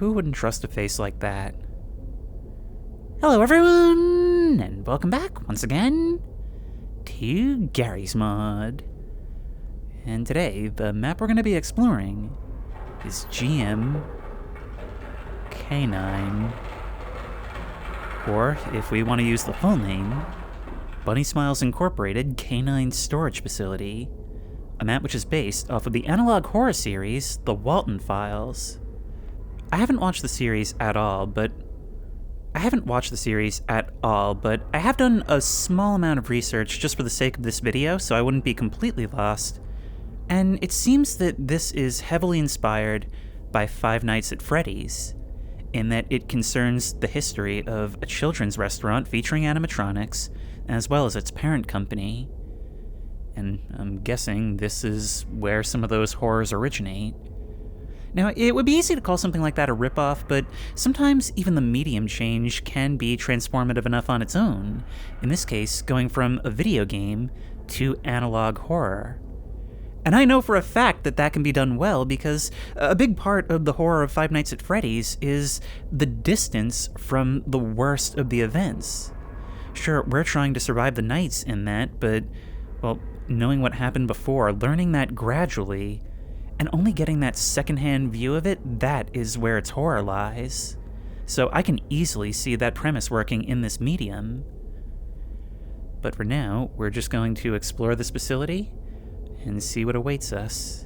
who wouldn't trust a face like that? Hello everyone, and welcome back once again to Gary's Mod. And today, the map we're going to be exploring is GM K9, or if we want to use the full name, Bunny Smiles Incorporated K9 Storage Facility, a map which is based off of the analog horror series, The Walten Files. I haven't watched the series at all, but I have done a small amount of research just for the sake of this video, so I wouldn't be completely lost. And it seems that this is heavily inspired by Five Nights at Freddy's, in that it concerns the history of a children's restaurant featuring animatronics, as well as its parent company. And I'm guessing this is where some of those horrors originate. Now, it would be easy to call something like that a ripoff, but sometimes even the medium change can be transformative enough on its own. In this case, going from a video game to analog horror. And I know for a fact that that can be done well because a big part of the horror of Five Nights at Freddy's is the distance from the worst of the events. Sure, we're trying to survive the nights in that, but, well, knowing what happened before, learning that gradually, and only getting that secondhand view of it, that is where its horror lies. So I can easily see that premise working in this medium. But for now, we're just going to explore this facility and see what awaits us.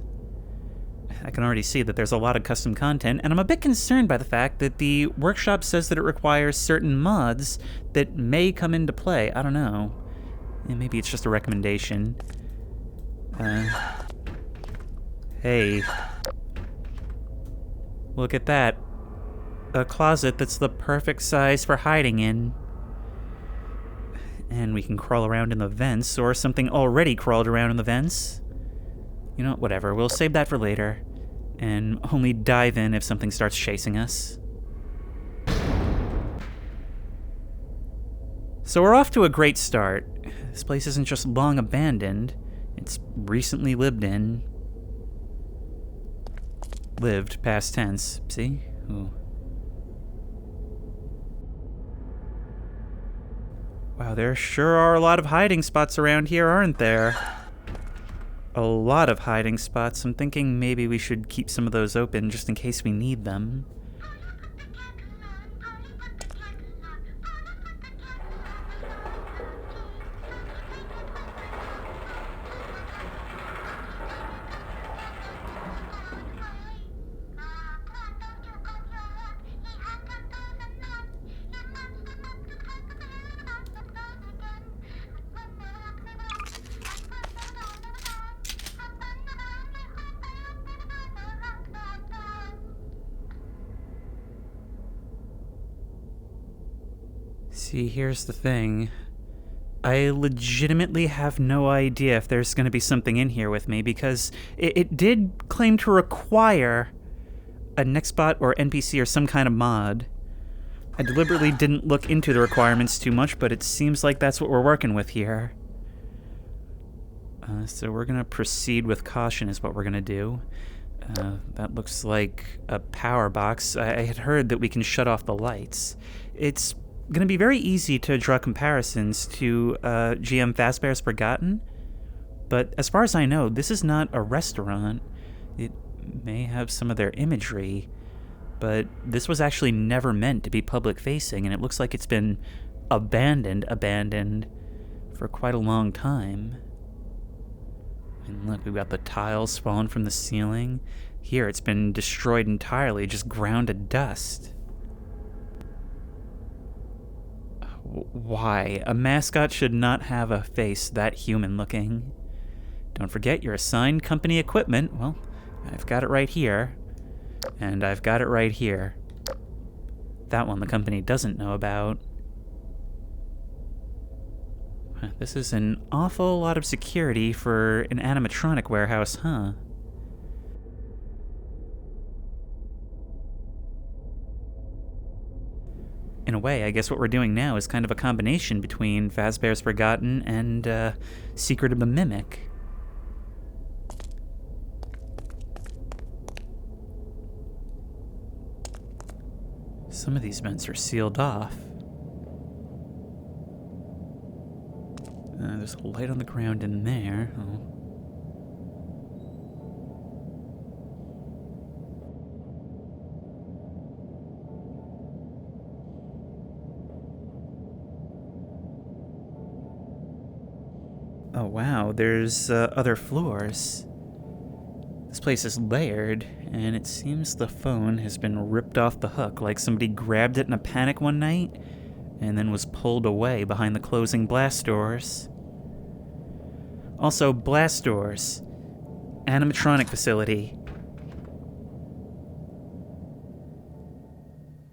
I can already see that there's a lot of custom content, and I'm a bit concerned by the fact that the workshop says that it requires certain mods that may come into play. I don't know. Maybe it's just a recommendation. Hey. Look at that. A closet that's the perfect size for hiding in. And we can crawl around in the vents, or something already crawled around in the vents. You know, whatever. We'll save that for later, and only dive in if something starts chasing us. So we're off to a great start. This place isn't just long abandoned, it's recently lived in. Lived, past tense. See? Ooh. Wow, there sure are a lot of hiding spots around here, aren't there? A lot of hiding spots. I'm thinking maybe we should keep some of those open just in case we need them. See, here's the thing. I legitimately have no idea if there's going to be something in here with me, because it did claim to require a Nextbot or NPC or some kind of mod. I deliberately didn't look into the requirements too much, but it seems like that's what we're working with here. So we're going to proceed with caution is what we're going to do. That looks like a power box. I had heard that we can shut off the lights. It's going to be very easy to draw comparisons to GM Fazbear's Forgotten, but as far as I know, this is not a restaurant. It may have some of their imagery, but this was actually never meant to be public-facing, and it looks like it's been abandoned for quite a long time. And look, we've got the tiles falling from the ceiling. Here, it's been destroyed entirely, just ground to dust. Why? A mascot should not have a face that human-looking. Don't forget your assigned company equipment. Well, I've got it right here. And I've got it right here. That one the company doesn't know about. This is an awful lot of security for an animatronic warehouse, huh? In a way, I guess what we're doing now is kind of a combination between Fazbear's Forgotten and Secret of the Mimic. Some of these vents are sealed off. There's a light on the ground in there. Oh. Oh wow, there's other floors. This place is layered, and it seems the phone has been ripped off the hook, like somebody grabbed it in a panic one night and then was pulled away behind the closing blast doors. Also, blast doors. Animatronic facility.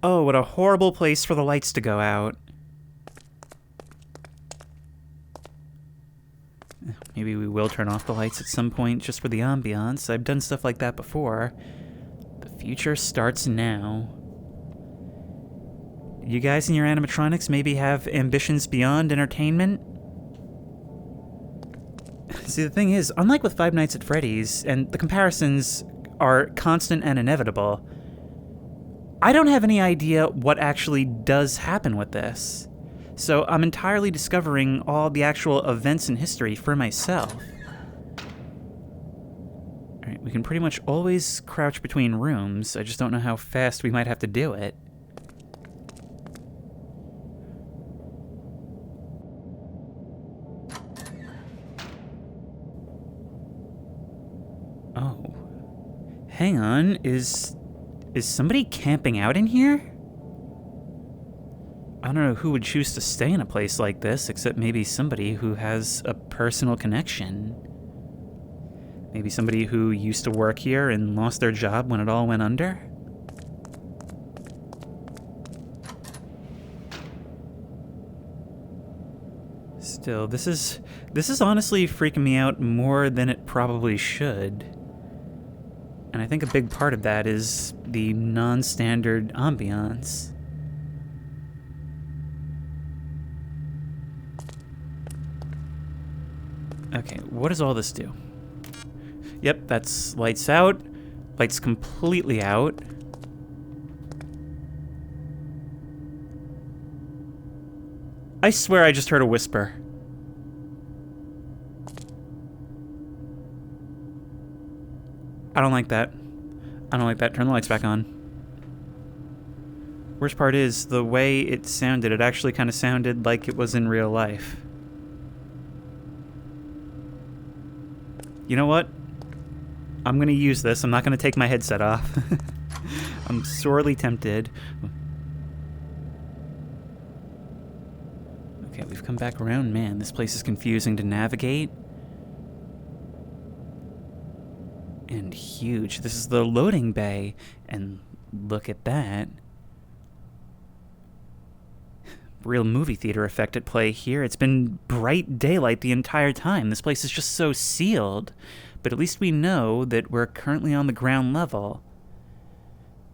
Oh, what a horrible place for the lights to go out. Maybe we will turn off the lights at some point just for the ambiance. I've done stuff like that before. The future starts now. You guys and your animatronics maybe have ambitions beyond entertainment? See, the thing is, unlike with Five Nights at Freddy's, and the comparisons are constant and inevitable, I don't have any idea what actually does happen with this. So I'm entirely discovering all the actual events in history for myself. Alright, we can pretty much always crouch between rooms. I just don't know how fast we might have to do it. Oh. Hang on, is somebody camping out in here? I don't know who would choose to stay in a place like this, except maybe somebody who has a personal connection. Maybe somebody who used to work here and lost their job when it all went under? Still, this is honestly freaking me out more than it probably should. And I think a big part of that is the non-standard ambiance. Okay, what does all this do? Yep, that's lights out. Lights completely out. I swear I just heard a whisper. I don't like that. I don't like that. Turn the lights back on. Worst part is, the way it sounded, it actually kind of sounded like it was in real life. You know what? I'm gonna use this. I'm not gonna take my headset off. I'm sorely tempted. Okay, we've come back around. Man, this place is confusing to navigate. And huge. This is the loading bay. And look at that. Real movie theater effect at play here. It's been bright daylight the entire time. This place is just so sealed. But at least we know that we're currently on the ground level.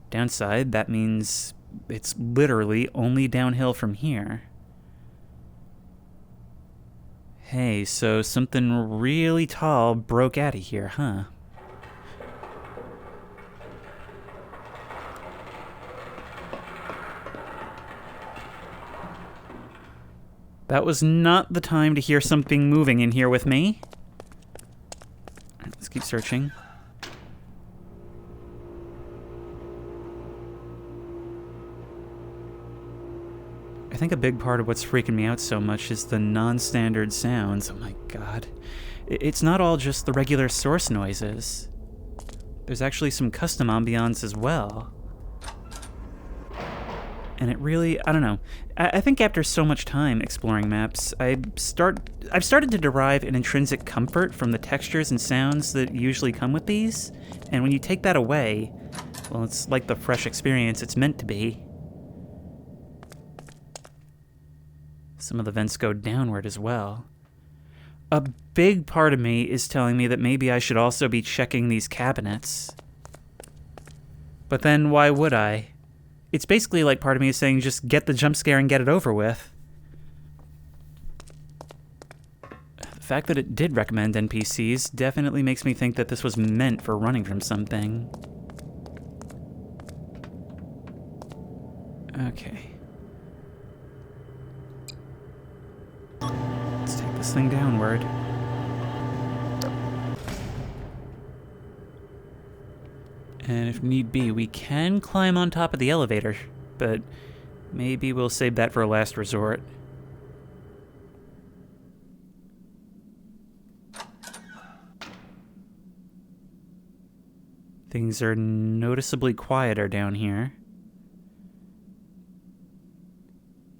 Downside, that means it's literally only downhill from here. Hey, so something really tall broke out of here, huh? That was not the time to hear something moving in here with me. Alright, let's keep searching. I think a big part of what's freaking me out so much is the non-standard sounds. Oh my god. It's not all just the regular source noises. There's actually some custom ambiance as well. And it really, I don't know. I think after so much time exploring maps, I've started to derive an intrinsic comfort from the textures and sounds that usually come with these. And when you take that away, well, it's like the fresh experience it's meant to be. Some of the vents go downward as well. A big part of me is telling me that maybe I should also be checking these cabinets. But then why would I? It's basically like part of me is saying just get the jump scare and get it over with. The fact that it did recommend NPCs definitely makes me think that this was meant for running from something. Okay. Let's take this thing downward. And if need be, we can climb on top of the elevator, but maybe we'll save that for a last resort. Things are noticeably quieter down here.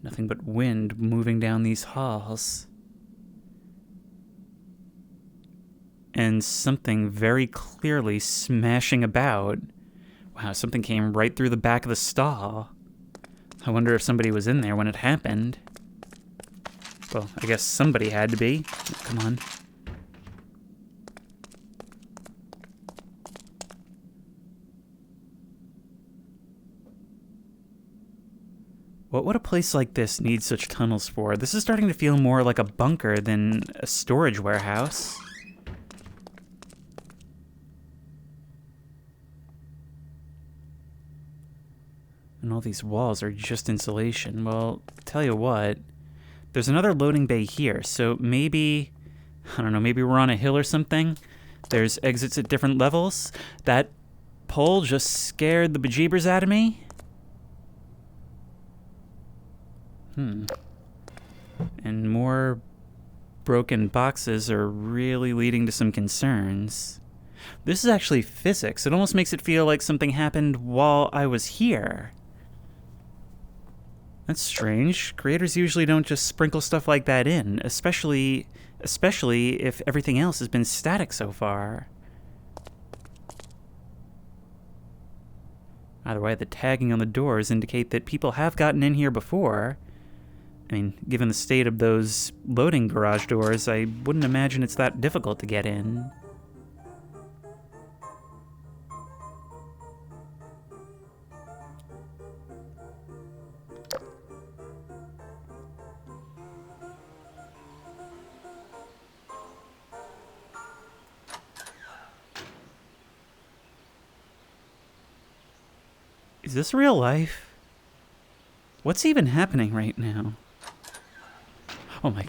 Nothing but wind moving down these halls. And something very clearly smashing about. Wow, something came right through the back of the stall. I wonder if somebody was in there when it happened. Well, I guess somebody had to be. Come on. What would a place like this need such tunnels for? This is starting to feel more like a bunker than a storage warehouse. And all these walls are just insulation. Well, tell you what, there's another loading bay here, so maybe, I don't know, maybe we're on a hill or something. There's exits at different levels. That pole just scared the bejeebers out of me. And more broken boxes are really leading to some concerns. This is actually physics. It almost makes it feel like something happened while I was here. That's strange. Creators usually don't just sprinkle stuff like that in, especially if everything else has been static so far. Either way, the tagging on the doors indicate that people have gotten in here before. I mean, given the state of those loading garage doors, I wouldn't imagine it's that difficult to get in. Is this real life? What's even happening right now? Oh my...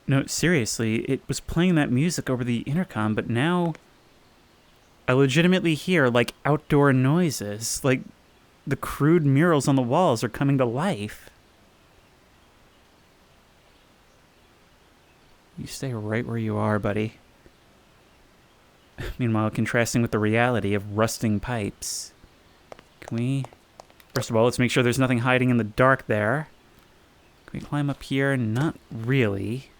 No, seriously, it was playing that music over the intercom, but now I legitimately hear, like, outdoor noises. Like, the crude murals on the walls are coming to life. You stay right where you are, buddy. Meanwhile, contrasting with the reality of rusting pipes. Can we... First of all, let's make sure there's nothing hiding in the dark there. Can we climb up here? Not really.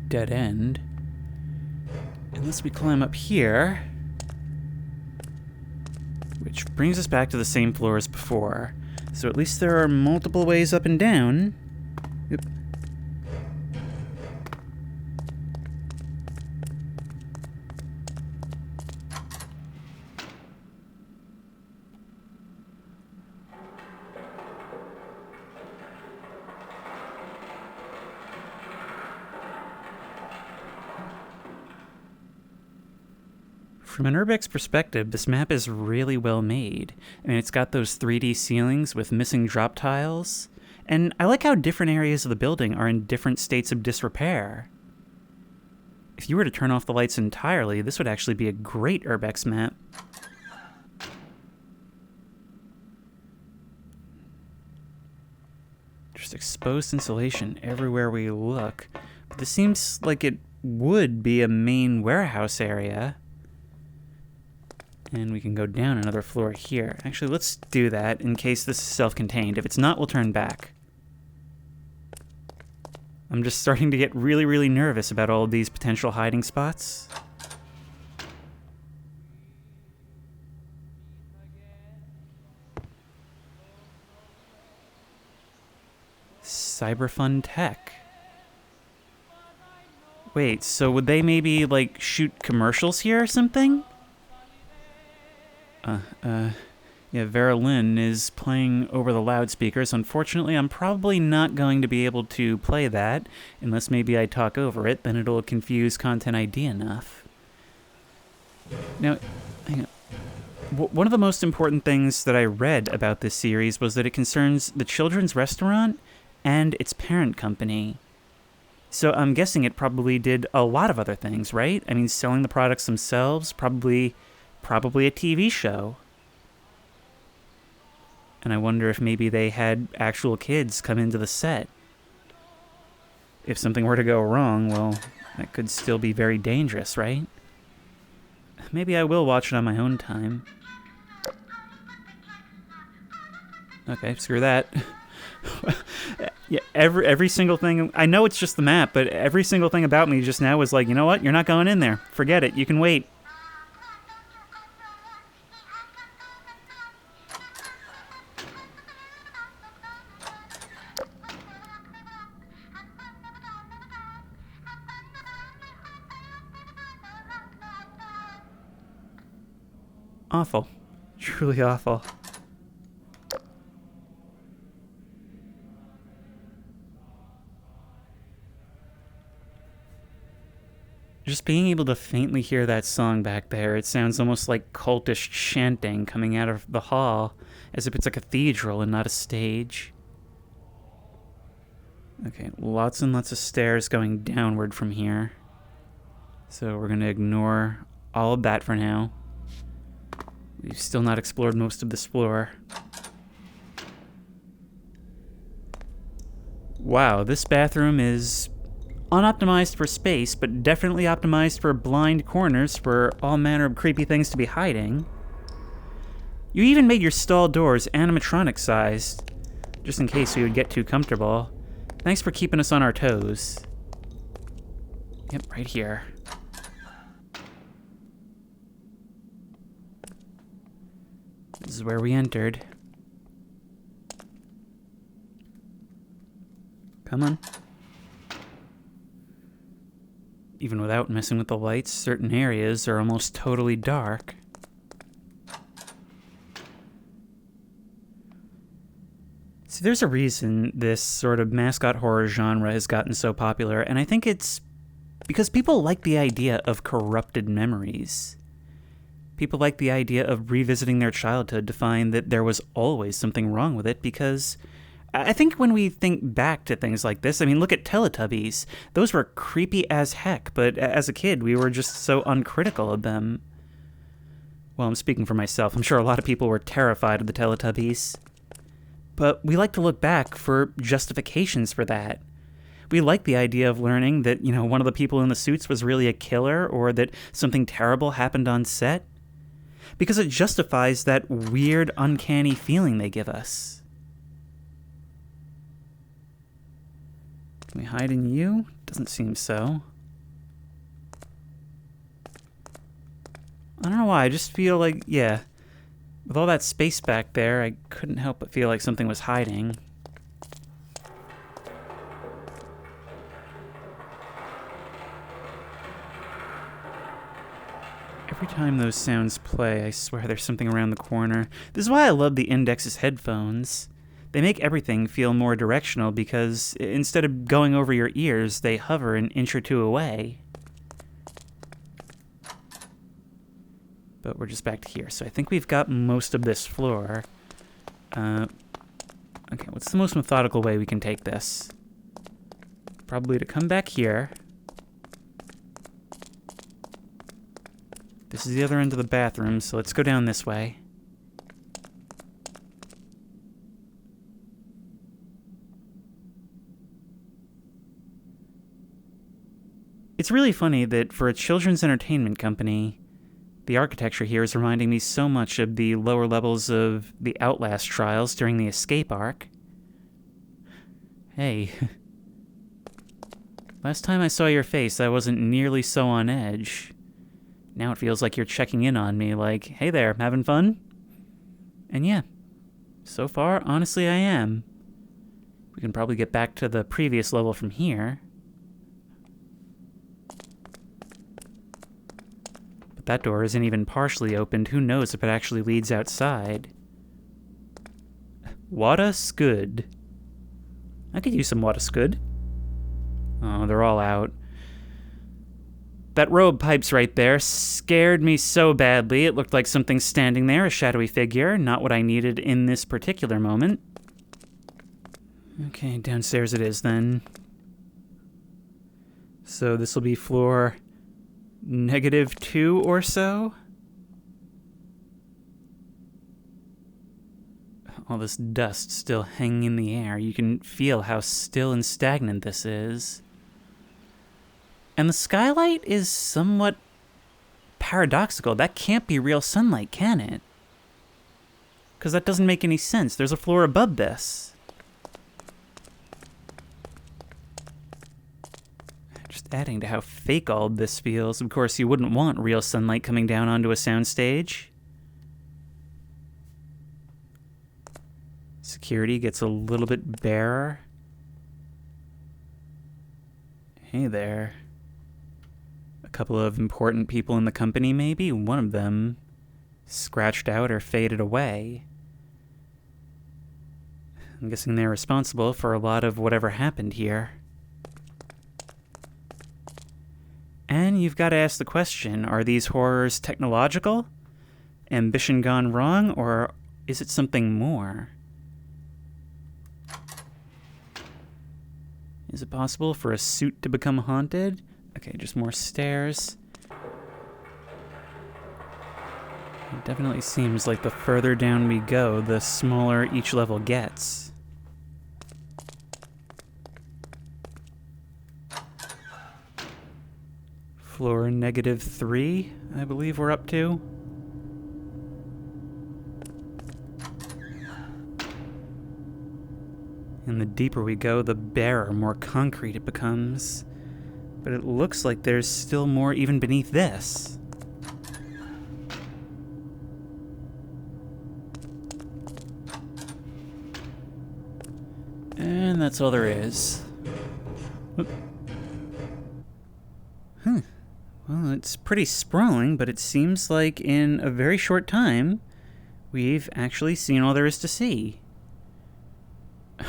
Dead end. Unless we climb up here. Which brings us back to the same floor as before. So at least there are multiple ways up and down. Oop. From an Urbex perspective, this map is really well made. I mean, it's got those 3D ceilings with missing drop tiles, and I like how different areas of the building are in different states of disrepair. If you were to turn off the lights entirely, this would actually be a great Urbex map. Just exposed insulation everywhere we look. But this seems like it would be a main warehouse area. And we can go down another floor here. Actually, let's do that in case this is self-contained. If it's not, we'll turn back. I'm just starting to get really, really nervous about all of these potential hiding spots. Cyberfun Tech. Wait, so would they maybe, like, shoot commercials here or something? Yeah, Vera Lynn is playing over the loudspeakers. Unfortunately, I'm probably not going to be able to play that, unless maybe I talk over it, then it'll confuse Content ID enough. Now, hang on. One of the most important things that I read about this series was that it concerns the children's restaurant and its parent company. So I'm guessing it probably did a lot of other things, right? I mean, selling the products themselves, probably a TV show. And I wonder if maybe they had actual kids come into the set. If something were to go wrong, well, that could still be very dangerous, right? Maybe I will watch it on my own time. Okay, screw that. Yeah, every single thing. I know it's just the map, but every single thing about me just now was like, you know what? You're not going in there. Forget it. You can wait. Awful. Truly awful. Just being able to faintly hear that song back there, it sounds almost like cultish chanting coming out of the hall, as if it's a cathedral and not a stage. Okay, lots and lots of stairs going downward from here. So we're going to ignore all of that for now. We've still not explored most of this floor. Wow, this bathroom is unoptimized for space, but definitely optimized for blind corners for all manner of creepy things to be hiding. You even made your stall doors animatronic-sized, just in case we would get too comfortable. Thanks for keeping us on our toes. Yep, right here. This is where we entered. Come on. Even without messing with the lights, certain areas are almost totally dark. See, there's a reason this sort of mascot horror genre has gotten so popular, and I think it's because people like the idea of corrupted memories. People like the idea of revisiting their childhood to find that there was always something wrong with it, because I think when we think back to things like this, I mean, look at Teletubbies. Those were creepy as heck, but as a kid, we were just so uncritical of them. Well, I'm speaking for myself. I'm sure a lot of people were terrified of the Teletubbies. But we like to look back for justifications for that. We like the idea of learning that, one of the people in the suits was really a killer, or that something terrible happened on set. Because it justifies that weird, uncanny feeling they give us. Can we hide in you? Doesn't seem so. I don't know why, I just feel like, with all that space back there, I couldn't help but feel like something was hiding. Every time those sounds play, I swear there's something around the corner. This is why I love the Index's headphones. They make everything feel more directional because instead of going over your ears, they hover an inch or two away. But we're just back to here, so I think we've got most of this floor. Okay, what's the most methodical way we can take this? Probably to come back here. This is the other end of the bathroom, so let's go down this way. It's really funny that for a children's entertainment company, the architecture here is reminding me so much of the lower levels of the Outlast trials during the escape arc. Hey. Last time I saw your face, I wasn't nearly so on edge. Now it feels like you're checking in on me, like, hey there, having fun? And yeah, so far, honestly, I am. We can probably get back to the previous level from here. But that door isn't even partially opened. Who knows if it actually leads outside? Water scud. I could use some water scud. Oh, they're all out. That row of pipes right there scared me so badly. It looked like something standing there, a shadowy figure. Not what I needed in this particular moment. Okay, downstairs it is then. So this will be floor -2 or so. All this dust still hanging in the air. You can feel how still and stagnant this is. And the skylight is somewhat paradoxical. That can't be real sunlight, can it? Because that doesn't make any sense. There's a floor above this. Just adding to how fake all this feels. Of course, you wouldn't want real sunlight coming down onto a soundstage. Security gets a little bit barer. Hey there. A couple of important people in the company, maybe? One of them scratched out or faded away. I'm guessing they're responsible for a lot of whatever happened here. And you've got to ask the question, are these horrors technological? Ambition gone wrong? Or is it something more? Is it possible for a suit to become haunted? Okay, just more stairs. It definitely seems like the further down we go, the smaller each level gets. Floor -3, I believe we're up to. And the deeper we go, the barer, more concrete it becomes. But it looks like there's still more even beneath this. And that's all there is. Oop. Well, it's pretty sprawling, but it seems like in a very short time, we've actually seen all there is to see.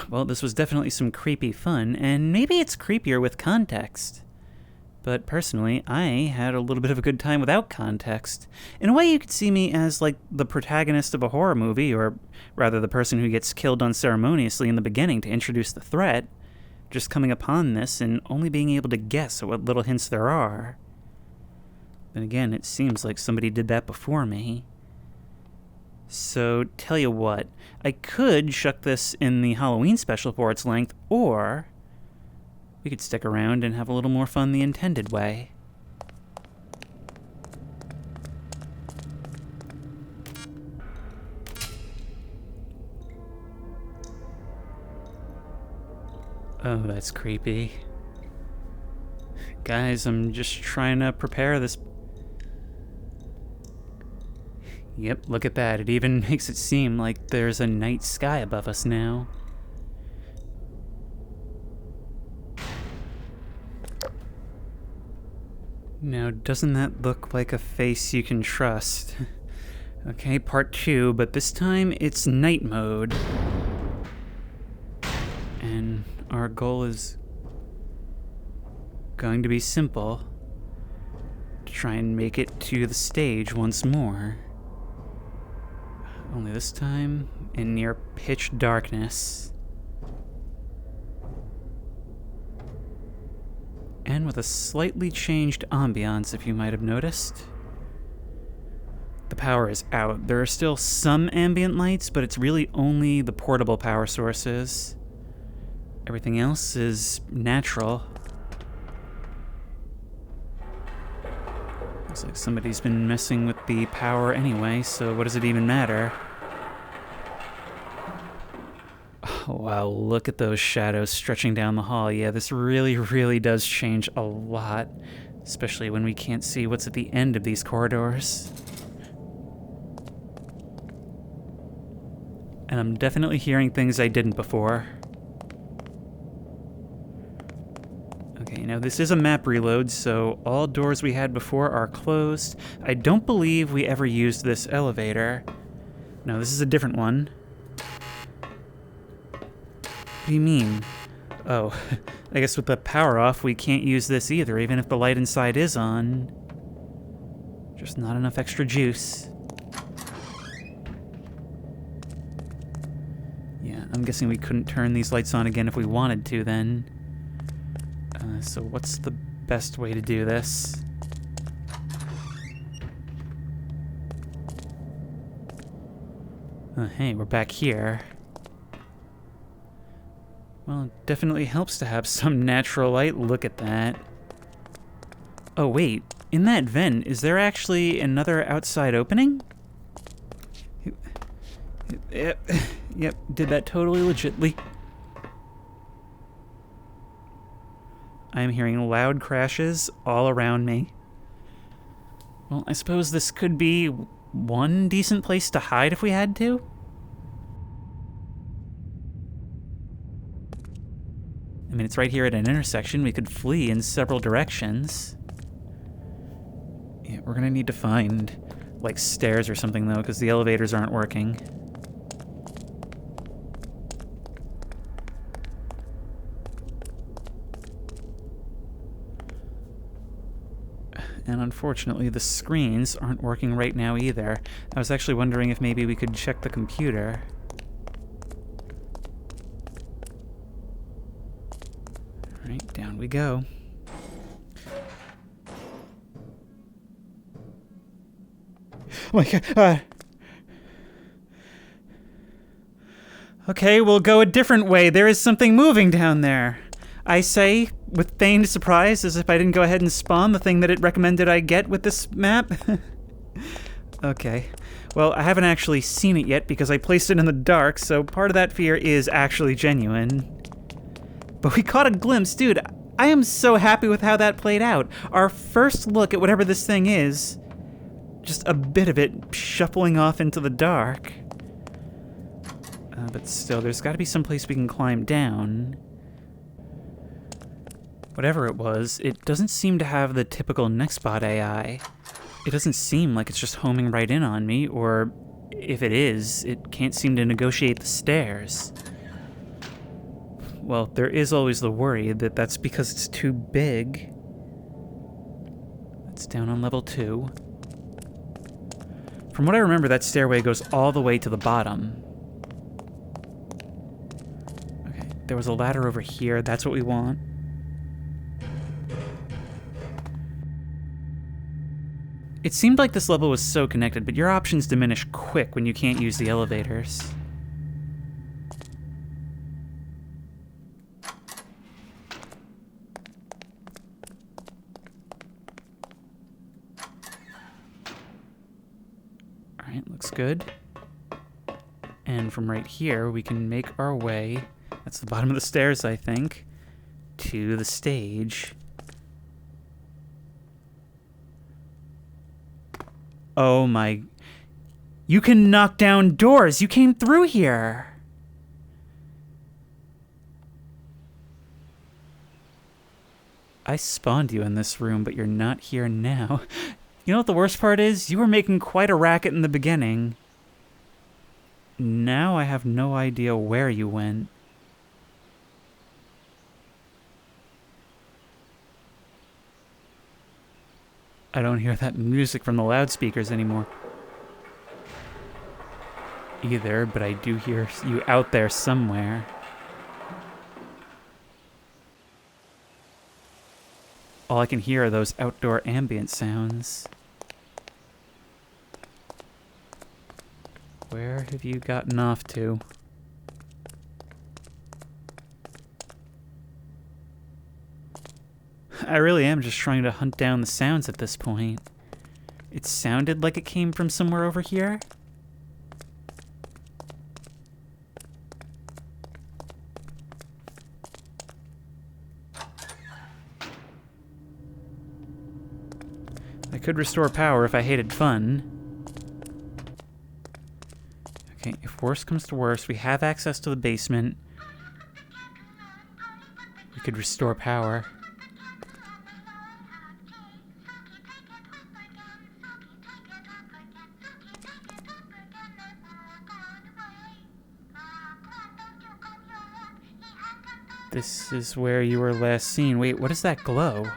Well, this was definitely some creepy fun, and maybe it's creepier with context. But personally, I had a little bit of a good time without context. In a way, you could see me as, like, the protagonist of a horror movie, or rather the person who gets killed unceremoniously in the beginning to introduce the threat, just coming upon this and only being able to guess at what little hints there are. Then again, it seems like somebody did that before me. So, tell you what, I could chuck this in the Halloween special for its length, or we could stick around and have a little more fun the intended way. Oh, that's creepy. Guys, I'm just trying to prepare this. Yep, look at that. It even makes it seem like there's a night sky above us now. Now, doesn't that look like a face you can trust? Okay, part 2, but this time it's night mode. And our goal is going to be simple. To try and make it to the stage once more. Only this time in near pitch darkness. And with a slightly changed ambiance, if you might have noticed. The power is out. There are still some ambient lights, but it's really only the portable power sources. Everything else is natural. Looks like somebody's been messing with the power anyway, so what does it even matter? Oh, wow, look at those shadows stretching down the hall. Yeah, this really, really does change a lot, especially when we can't see what's at the end of these corridors. And I'm definitely hearing things I didn't before. Okay, now This is a map reload, so all doors we had before are closed. I don't believe we ever used this elevator. No, this is a different one. What do you mean? Oh, I guess with the power off, we can't use this either, even if the light inside is on. Just not enough extra juice. Yeah, I'm guessing we couldn't turn these lights on again if we wanted to then. So what's the best way to do this? Hey, we're back here. Well, it definitely helps to have some natural light. Look at that. Oh, wait. In that vent, is there actually another outside opening? Yep, did that totally legitly. I am hearing loud crashes all around me. Well, I suppose this could be one decent place to hide if we had to? I mean, it's right here at an intersection. We could flee in several directions. Yeah, we're gonna need to find, like, stairs or something, though, because the elevators aren't working. And unfortunately, the screens aren't working right now either. I was actually wondering if maybe we could check the computer. Alright, down we go. Oh my god. Okay, we'll go a different way. There is something moving down there. I say, with feigned surprise, as if I didn't go ahead and spawn the thing that it recommended I get with this map. Okay. Well, I haven't actually seen it yet because I placed it in the dark, so part of that fear is actually genuine. But we caught a glimpse. Dude, I am so happy with how that played out. Our first look at whatever this thing is, just a bit of it shuffling off into the dark. But still, there's got to be some place we can climb down. Whatever it was, it doesn't seem to have the typical Nextbot AI. It doesn't seem like it's just homing right in on me, or if it is, it can't seem to negotiate the stairs. Well, there is always the worry that that's because it's too big. It's down on level 2. From what I remember, that stairway goes all the way to the bottom. Okay, there was a ladder over here. That's what we want. It seemed like this level was so connected, but your options diminish quick when you can't use the elevators. Alright, looks good. And from right here, we can make our way, that's the bottom of the stairs, I think, to the stage. Oh my... You can knock down doors! You came through here! I spawned you in this room, but you're not here now. You know what the worst part is? You were making quite a racket in the beginning. Now I have no idea where you went. I don't hear that music from the loudspeakers anymore either, but I do hear you out there somewhere. All I can hear are those outdoor ambient sounds. Where have you gotten off to? I really am just trying to hunt down the sounds at this point. It sounded like it came from somewhere over here. I could restore power if I hated fun. Okay, if worse comes to worse, we have access to the basement. We could restore power. This is where you were last seen. Wait, what is that glow?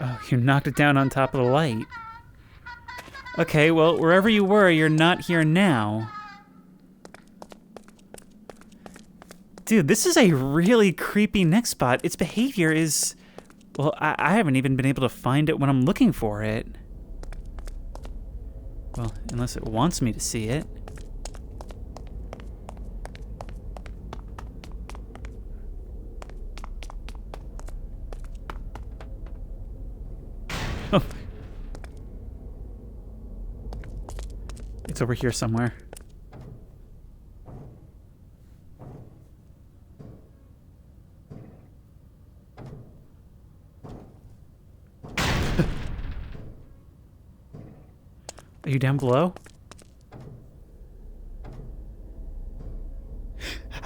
Oh, you knocked it down on top of the light. Okay, well, wherever you were, you're not here now. Dude, this is a really creepy neck spot. Its behavior is... Well, I haven't even been able to find it when I'm looking for it. Well, unless it wants me to see it. Oh. It's over here somewhere. Are you down below?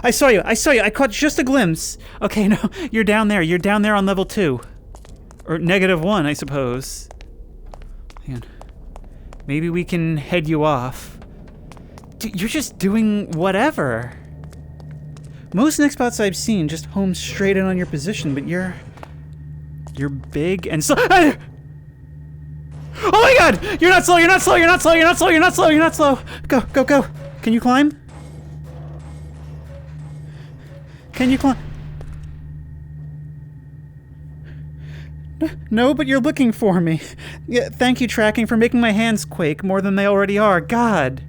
I saw you! I saw you! I caught just a glimpse! Okay, no, you're down there. You're down there on level 2. Or -1, I suppose. Hang on. Maybe we can head you off. Dude, you're just doing whatever. Most next spots I've seen just home straight in on your position, but you're big and slow. Oh my god! You're not slow, you're not slow, you're not slow, you're not slow, you're not slow, you're not slow! Go, go, go! Can you climb? Can you climb? No, but you're looking for me. Yeah, thank you, tracking, for making my hands quake more than they already are. God!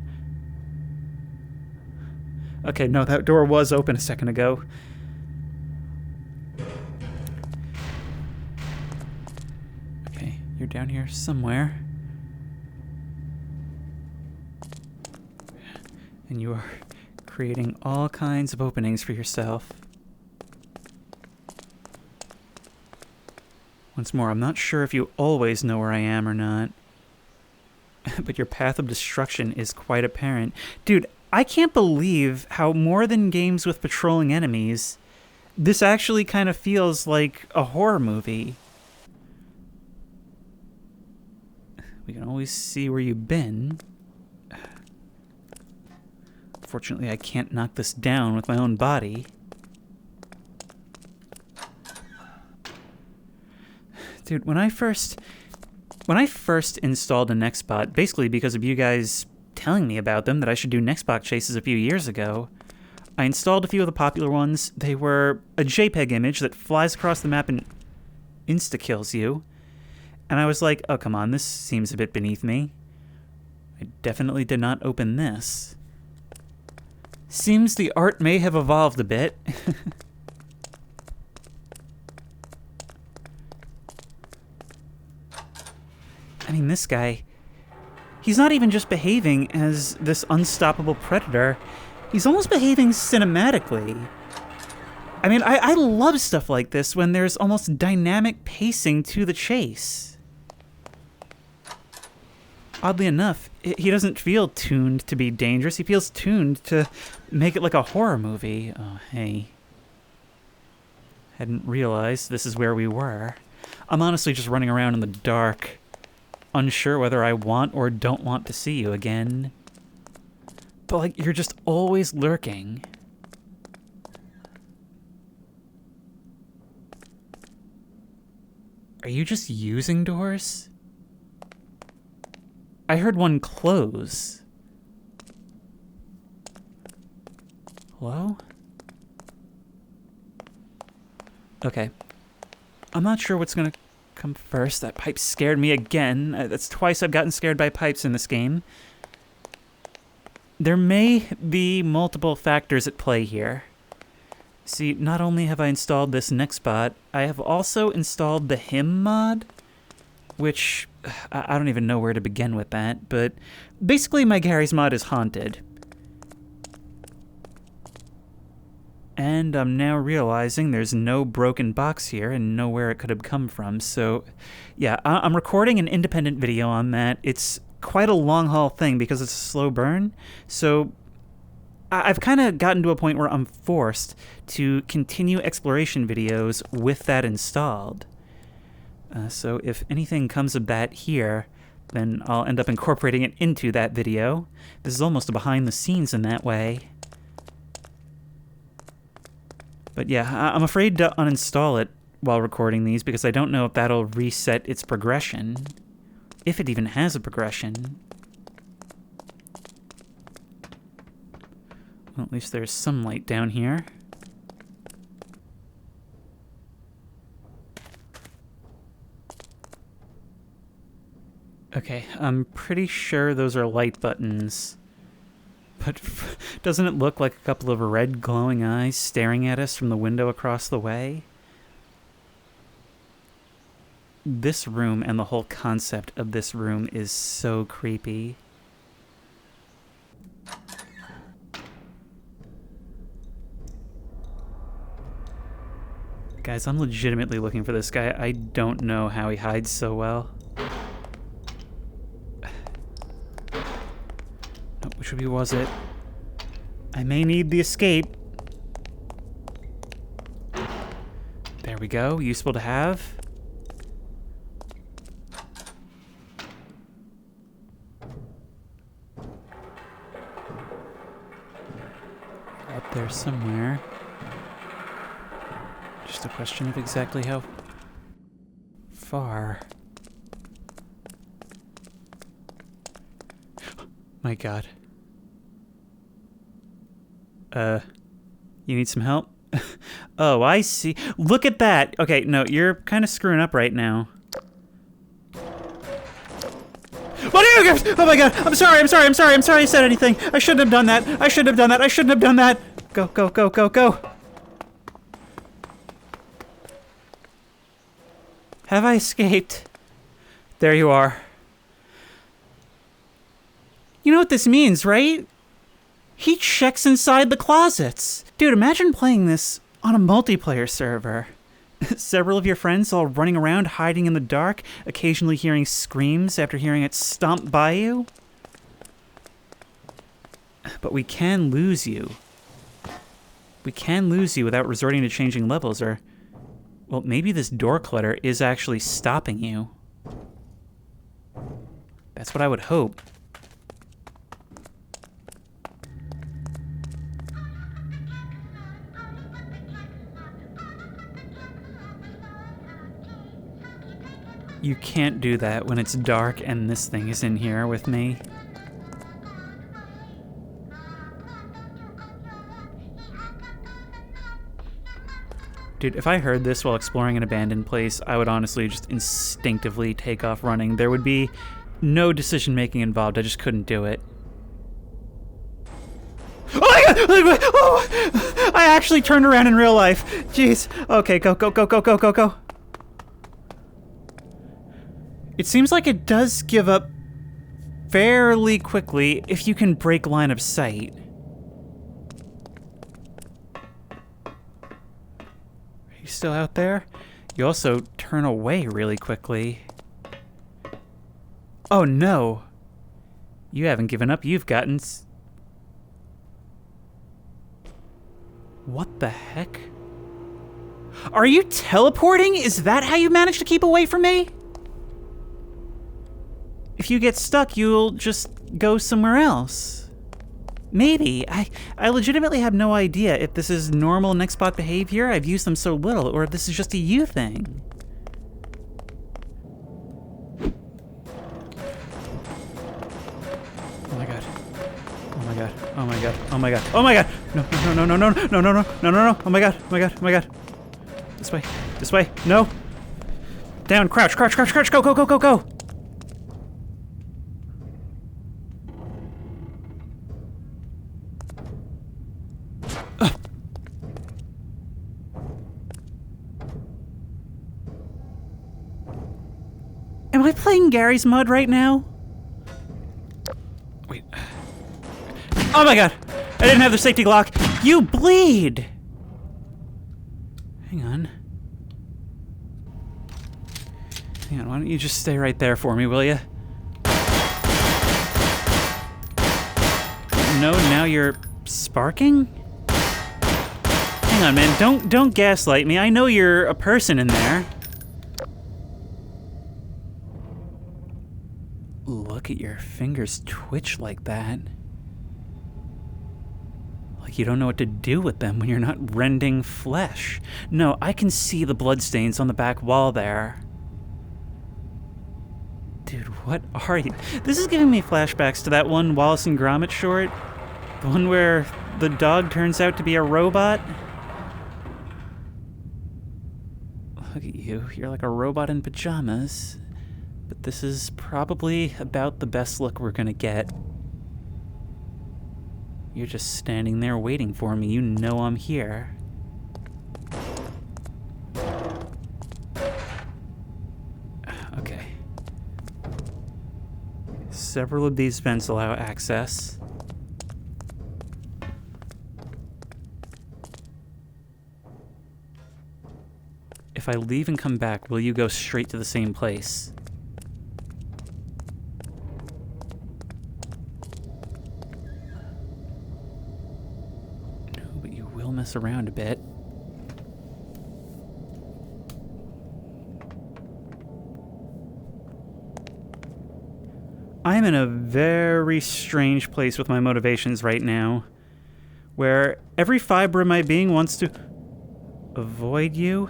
Okay, no, that door was open a second ago. Okay, you're down here somewhere. And you are creating all kinds of openings for yourself. Once more, I'm not sure if you always know where I am or not. But your path of destruction is quite apparent. Dude, I can't believe how more than games with patrolling enemies, this actually kind of feels like a horror movie. We can always see where you've been. Fortunately, I can't knock this down with my own body. Dude, when I first installed a Nextbot, basically because of you guys telling me about them, that I should do Nextbot chases a few years ago, I installed a few of the popular ones. They were a JPEG image that flies across the map and insta-kills you. And I was like, oh, come on, this seems a bit beneath me. I definitely did not open this. Seems the art may have evolved a bit. I mean, this guy, he's not even just behaving as this unstoppable predator. He's almost behaving cinematically. I mean, I love stuff like this when there's almost dynamic pacing to the chase. Oddly enough, he doesn't feel tuned to be dangerous. He feels tuned to make it like a horror movie. Oh, hey. Hadn't realized this is where we were. I'm honestly just running around in the dark, unsure whether I want or don't want to see you again. But, like, you're just always lurking. Are you just using doors? I heard one close. Hello? Okay. I'm not sure what's gonna come first. That pipe scared me again. That's twice I've gotten scared by pipes in this game. There may be multiple factors at play here. See, not only have I installed this Nextbot, I have also installed the him mod, which I don't even know where to begin with that, but basically my Gary's mod is haunted. And I'm now realizing there's no broken box here and nowhere it could have come from, so yeah, I'm recording an independent video on that. It's quite a long haul thing because it's a slow burn, so I've kind of gotten to a point where I'm forced to continue exploration videos with that installed. So if anything comes of that here, then I'll end up incorporating it into that video. This is almost a behind the scenes in that way. But yeah, I'm afraid to uninstall it while recording these because I don't know if that'll reset its progression. If it even has a progression. Well, at least there's some light down here. Okay, I'm pretty sure those are light buttons. But doesn't it look like a couple of red glowing eyes staring at us from the window across the way? This room and the whole concept of this room is so creepy. Guys, I'm legitimately looking for this guy. I don't know how he hides so well. Which was it? I may need the escape. There we go. Useful to have. Up there somewhere. Just a question of exactly how far. My God. You need some help? Oh, I see. Look at that! Okay, no, you're kind of screwing up right now. What are you guys? Oh my God! I'm sorry I said anything! I shouldn't have done that! I shouldn't have done that! Go. Have I escaped? There you are. You know what this means, right? He checks inside the closets. Dude, imagine playing this on a multiplayer server. Several of your friends all running around hiding in the dark, occasionally hearing screams after hearing it stomp by you. But we can lose you. We can lose you without resorting to changing levels, or... well, maybe this door clutter is actually stopping you. That's what I would hope. You can't do that when it's dark and this thing is in here with me. Dude, if I heard this while exploring an abandoned place, I would honestly just instinctively take off running. There would be no decision-making involved. I just couldn't do it. Oh my God! Oh! I actually turned around in real life. Jeez. Okay, go. It seems like it does give up fairly quickly if you can break line of sight. Are you still out there? You also turn away really quickly. Oh no! You haven't given up, you've gotten... What the heck? Are you teleporting? Is that how you managed to keep away from me? If you get stuck, you'll just go somewhere else. Maybe. I legitimately have no idea if this is normal Nextbot behavior. I've used them so little, or if this is just a you thing. Oh my God. Oh my God. Oh my God. Oh my God. Oh my God. No. Oh my God. This way. No. Down. Crouch. Go. Am I playing Gary's Mod right now? Wait. Oh my God! I didn't have the safety lock. You bleed! Hang on, why don't you just stay right there for me, will you? No, now you're sparking? Hang on, man, don't gaslight me. I know you're a person in there. Look at your fingers twitch like that. Like you don't know what to do with them when you're not rending flesh. No, I can see the bloodstains on the back wall there. Dude, what are you? This is giving me flashbacks to that one Wallace and Gromit short. The one where the dog turns out to be a robot. Look at you. You're like a robot in pajamas. But this is probably about the best look we're gonna get. You're just standing there waiting for me. You know I'm here. Okay. Several of these vents allow access. If I leave and come back, will you go straight to the same place? No, but you will mess around a bit. I'm in a very strange place with my motivations right now, where every fiber of my being wants to avoid you.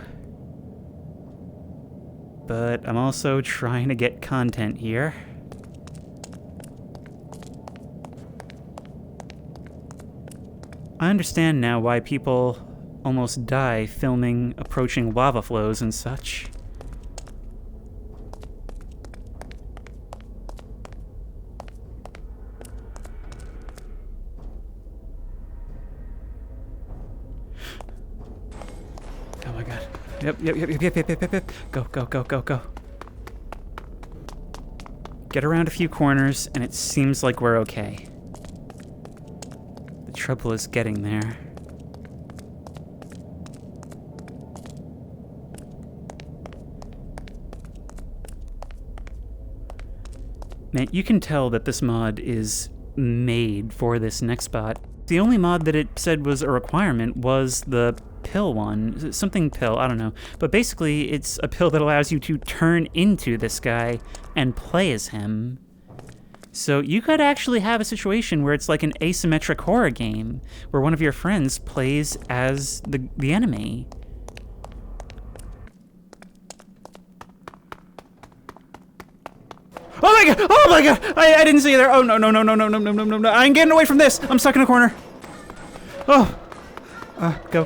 But I'm also trying to get content here. I understand now why people almost die filming approaching lava flows and such. Oh my god. Yep. Go. Get around a few corners, and it seems like we're okay. The trouble is getting there. Man, you can tell that this mod is made for this next spot. The only mod that it said was a requirement was the pill one. Something pill, I don't know. But basically, it's a pill that allows you to turn into this guy and play as him. So you could actually have a situation where it's like an asymmetric horror game, where one of your friends plays as the enemy. Oh my god! I didn't see you there! Oh no. I'm getting away from this! I'm stuck in a corner! Oh! Go.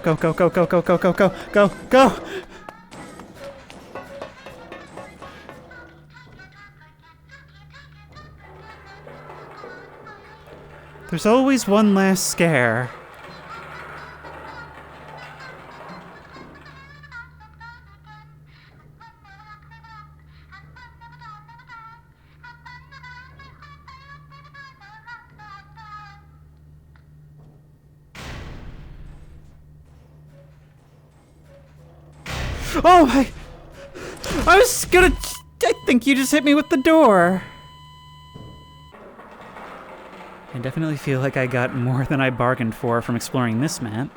There's always one last scare. Oh my! I think you just hit me with the door. I definitely feel like I got more than I bargained for from exploring this map.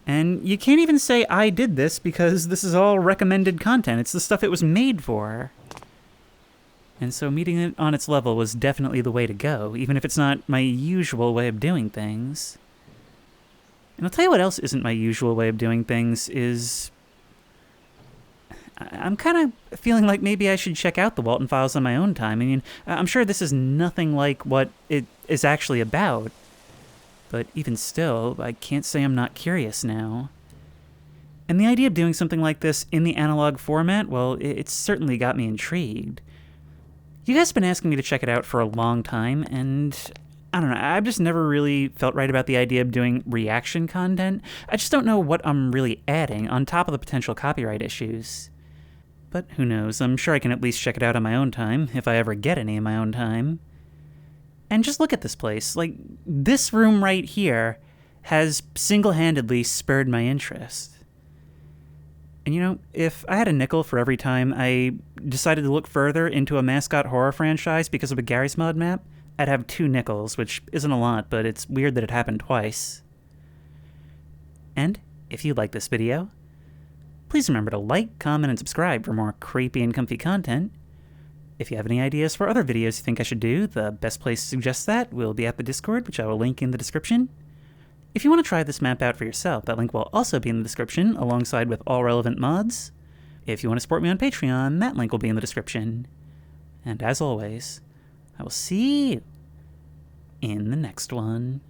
And you can't even say I did this because this is all recommended content. It's the stuff it was made for. And so meeting it on its level was definitely the way to go, even if it's not my usual way of doing things. And I'll tell you what else isn't my usual way of doing things is... I'm kind of feeling like maybe I should check out the Walten files on my own time. I mean, I'm sure this is nothing like what it is actually about. But even still, I can't say I'm not curious now. And the idea of doing something like this in the analog format, well, it's certainly got me intrigued. You guys have been asking me to check it out for a long time, and I don't know, I've just never really felt right about the idea of doing reaction content. I just don't know what I'm really adding on top of the potential copyright issues. But who knows, I'm sure I can at least check it out on my own time, if I ever get any in my own time. And just look at this place. Like, this room right here has single-handedly spurred my interest. And you know, if I had a nickel for every time I decided to look further into a mascot horror franchise because of a Garry's Mod map, I'd have 2 nickels, which isn't a lot, but it's weird that it happened twice. And if you like this video, please remember to like, comment, and subscribe for more creepy and comfy content. If you have any ideas for other videos you think I should do, the best place to suggest that will be at the Discord, which I will link in the description. If you want to try this map out for yourself, that link will also be in the description alongside with all relevant mods. If you want to support me on Patreon, that link will be in the description. And as always, I will see you in the next one.